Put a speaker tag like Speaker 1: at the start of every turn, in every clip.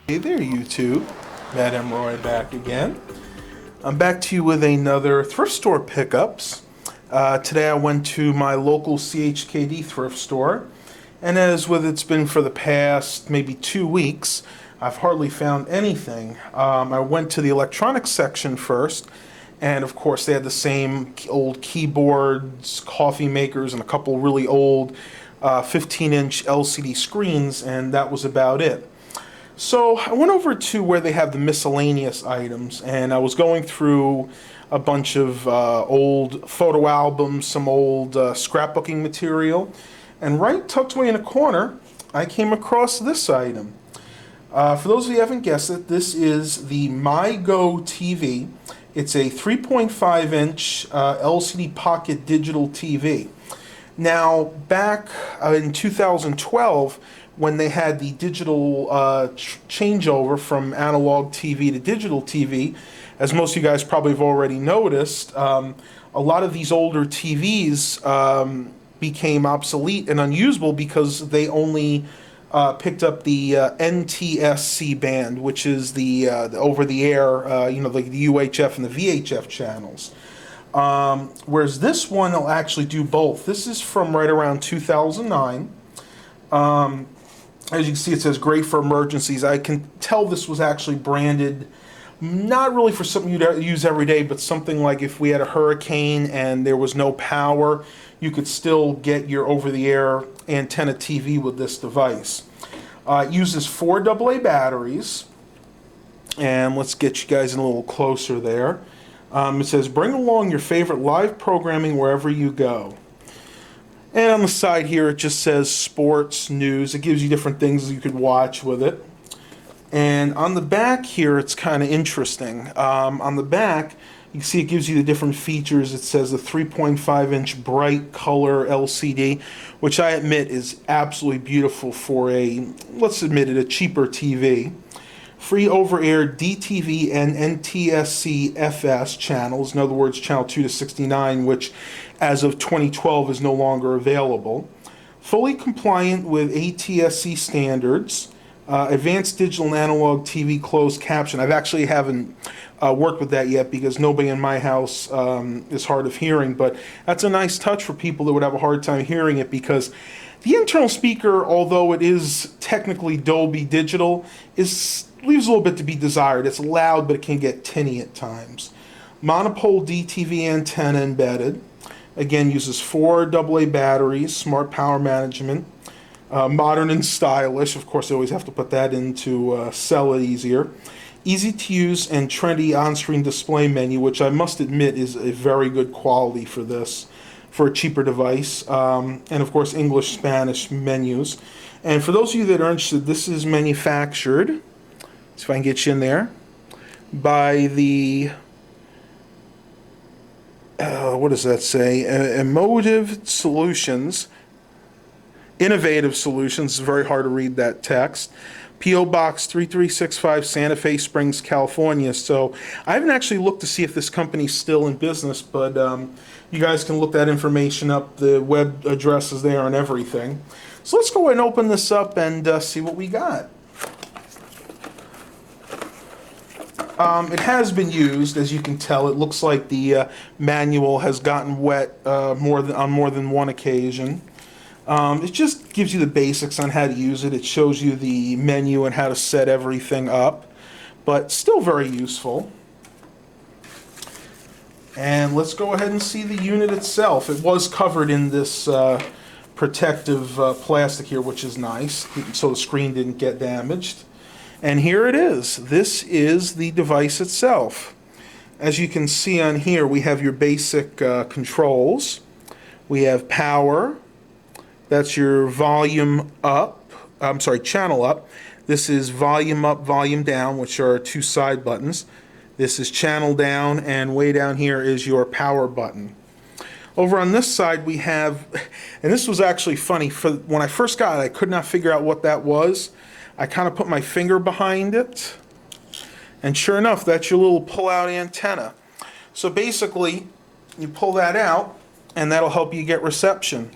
Speaker 1: Hey there, YouTube. Matt M. Roy back again. I'm back to you with another thrift store pickups. Today I went to my local CHKD thrift store, and as with it's been for the past maybe 2 weeks, I've hardly found anything. I went to the electronics section first, and of course they had the same old keyboards, coffee makers, and a couple really old 15-inch LCD screens, and that was about it. So I went over to where they have the miscellaneous items, and I was going through a bunch of old photo albums, some old scrapbooking material, and right tucked away in a corner, I came across this item. For those of you who haven't guessed it, this is the myGOtv. It's a 3.5-inch LCD pocket digital TV. Now, back in 2012, when they had the digital changeover from analog TV to digital TV, as most of you guys probably have already noticed, a lot of these older TVs became obsolete and unusable because they only picked up the NTSC band, which is the over-the-air, like the UHF and the VHF channels. Whereas this one will actually do both. This is from right around 2009. As you can see, it says great for emergencies. I can tell this was actually branded not really for something you'd use every day, but something like if we had a hurricane and there was no power, you could still get your over-the-air antenna TV with this device. It uses 4 AA batteries, and let's get you guys in a little closer there. It says, bring along your favorite live programming wherever you go. And on the side here, it just says sports, news. It gives you different things you could watch with it. And on the back here, it's kind of interesting. On the back, you can see it gives you the different features. It says a 3.5-inch bright color LCD, which I admit is absolutely beautiful for a, let's admit it, a cheaper TV. Free over-air DTV and NTSC FS channels, in other words, channel 2 to 69, which as of 2012 is no longer available. Fully compliant with ATSC standards. Advanced digital and analog TV closed caption. I've actually haven't worked with that yet because nobody in my house is hard of hearing, but that's a nice touch for people that would have a hard time hearing it, because the internal speaker, although it is technically Dolby Digital, leaves a little bit to be desired. It's loud, but it can get tinny at times. Monopole DTV antenna embedded. Again, uses 4 AA batteries, smart power management. Modern and stylish. Of course, they always have to put that in to sell it easier. Easy to use and trendy on-screen display menu, which I must admit is a very good quality for this, for a cheaper device. And of course, English, Spanish menus. And for those of you that are interested, this is manufactured, see if I can get you in there, by the, what does that say? Innovative Solutions. It's very hard to read that text. P.O. Box 3365, Santa Fe Springs, California. So I haven't actually looked to see if this company's still in business, but you guys can look that information up. The web address is there and everything. So let's go ahead and open this up and see what we got. It has been used, as you can tell. It looks like the manual has gotten wet on more than one occasion. It just gives you the basics on how to use it. It shows you the menu and how to set everything up, but still very useful. And let's go ahead and see the unit itself. It was covered in this protective plastic here, which is nice, so the screen didn't get damaged. And here it is. This is the device itself. As you can see on here, we have your basic controls. We have power. That's your volume up. I'm sorry, channel up. This is volume up, volume down, which are two side buttons. This is channel down, and way down here is your power button. Over on this side we have, and this was actually funny, when I first got it I could not figure out what that was. I kind of put my finger behind it, and sure enough, that's your little pull-out antenna. So basically, you pull that out, and that'll help you get reception.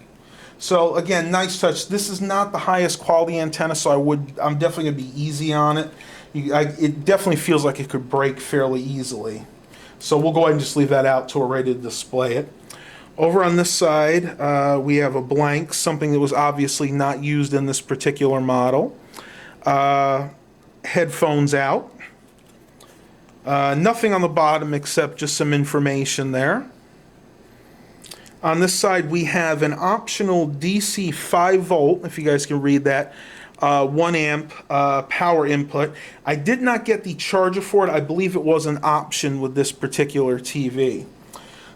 Speaker 1: So again, nice touch. This is not the highest quality antenna, so I'm definitely going to be easy on it. It definitely feels like it could break fairly easily. So we'll go ahead and just leave that out till we're ready to display it. Over on this side, we have a blank, something that was obviously not used in this particular model. Headphones out. Nothing on the bottom except just some information there. On this side we have an optional DC 5 volt, if you guys can read that, 1 amp power input. I did not get the charger for it. I believe it was an option with this particular TV.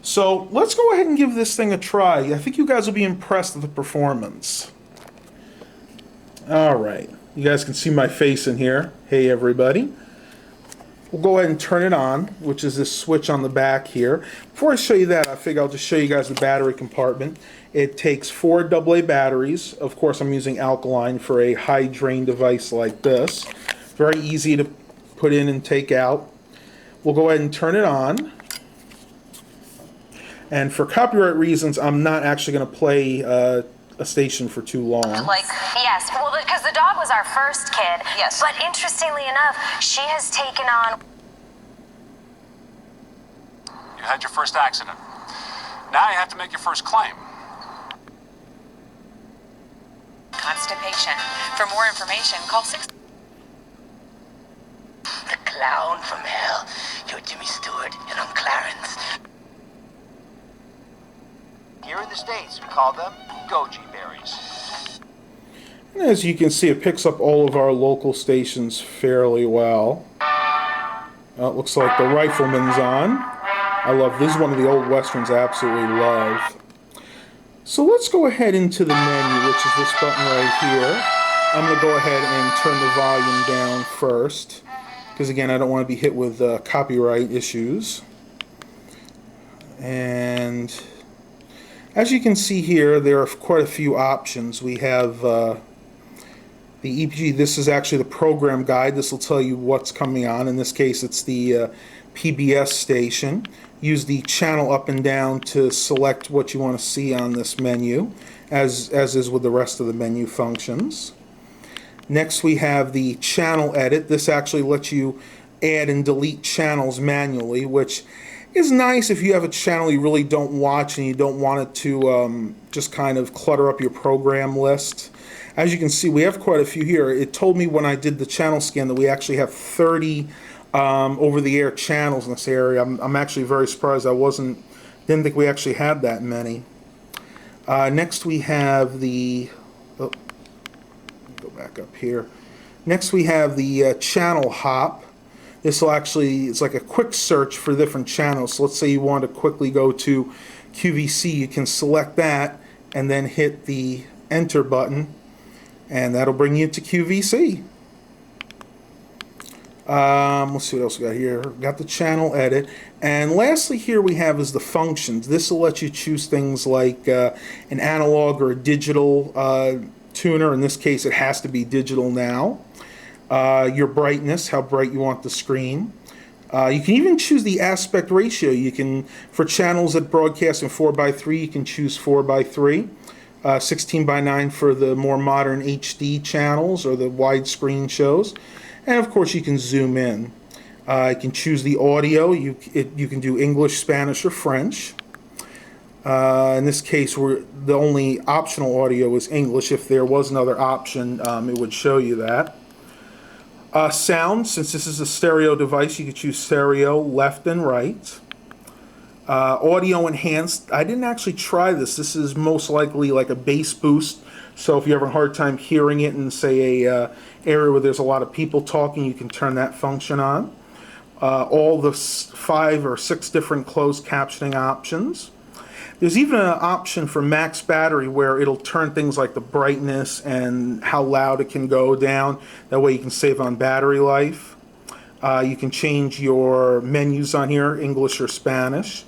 Speaker 1: So let's go ahead and give this thing a try. I think you guys will be impressed with the performance. Alright, you guys can see my face in here. Hey everybody. We'll go ahead and turn it on, which is this switch on the back here. Before I show you that, I figure I'll just show you guys the battery compartment. It takes 4 AA batteries. Of course, I'm using alkaline for a high drain device like this. Very easy to put in and take out. We'll go ahead and turn it on. And for copyright reasons, I'm not actually going to play a station for too long.
Speaker 2: Yes, well, because the dog was our first kid. Yes. But interestingly enough, she has taken on...
Speaker 3: You had your first accident. Now you have to make your first claim.
Speaker 4: Constipation. For more information, call 6...
Speaker 5: The clown from hell. You're Jimmy Stewart, and I'm Clarence. Here in the States, we call them goji berries.
Speaker 1: And as you can see, it picks up all of our local stations fairly well. It looks like the Rifleman's on. I love this. Is one of the old westerns I absolutely love. So let's go ahead into the menu, which is this button right here. I'm going to go ahead and turn the volume down first, because again, I don't want to be hit with copyright issues. And as you can see here, there are quite a few options. We have the EPG. This is actually the program guide. This will tell you what's coming on. In this case, it's the PBS station. Use the channel up and down to select what you want to see on this menu, as is with the rest of the menu functions. Next, we have the channel edit. This actually lets you add and delete channels manually, which is nice if you have a channel you really don't watch and you don't want it to just kind of clutter up your program list. As you can see, we have quite a few here. It told me when I did the channel scan that we actually have 30 over-the-air channels in this area. I'm actually very surprised. Didn't think we actually had that many. Next we have the, go back up here. Next we have the channel hop. This will actually, it's like a quick search for different channels. So let's say you want to quickly go to QVC, you can select that and then hit the enter button, and that'll bring you to QVC. Let's see what else we got here. Got the channel edit, and lastly here we have is the functions. This will let you choose things like an analog or a digital tuner. In this case, it has to be digital now. Your brightness, how bright you want the screen. You can even choose the aspect ratio. You can, for channels that broadcast in 4:3, you can choose 4:3. 16:9 for the more modern HD channels or the widescreen shows. And of course you can zoom in. You can choose the audio. You can do English, Spanish, or French. In this case, the only optional audio is English. If there was another option, it would show you that. Sound, since this is a stereo device, you could choose stereo, left and right. Audio enhanced, I didn't actually try this. This is most likely like a bass boost. So if you have a hard time hearing it in, say, a area where there's a lot of people talking, you can turn that function on. All the 5 or 6 different closed captioning options. There's even an option for max battery where it'll turn things like the brightness and how loud it can go down. That way you can save on battery life. You can change your menus on here, English or Spanish.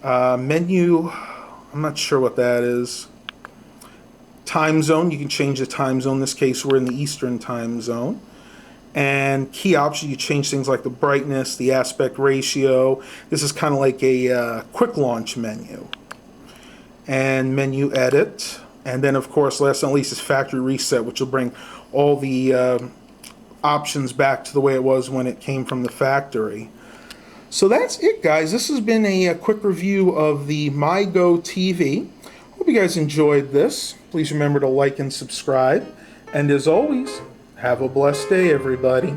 Speaker 1: Menu, I'm not sure what that is. Time zone, you can change the time zone. In this case, we're in the Eastern time zone. And key options, you change things like the brightness, the aspect ratio. This is kind of like a quick launch menu. And menu edit. And then, of course, last but not least is factory reset, which will bring all the options back to the way it was when it came from the factory. So that's it, guys. This has been a quick review of the myGOtv. Hope you guys enjoyed this. Please remember to like and subscribe. And as always, have a blessed day, everybody.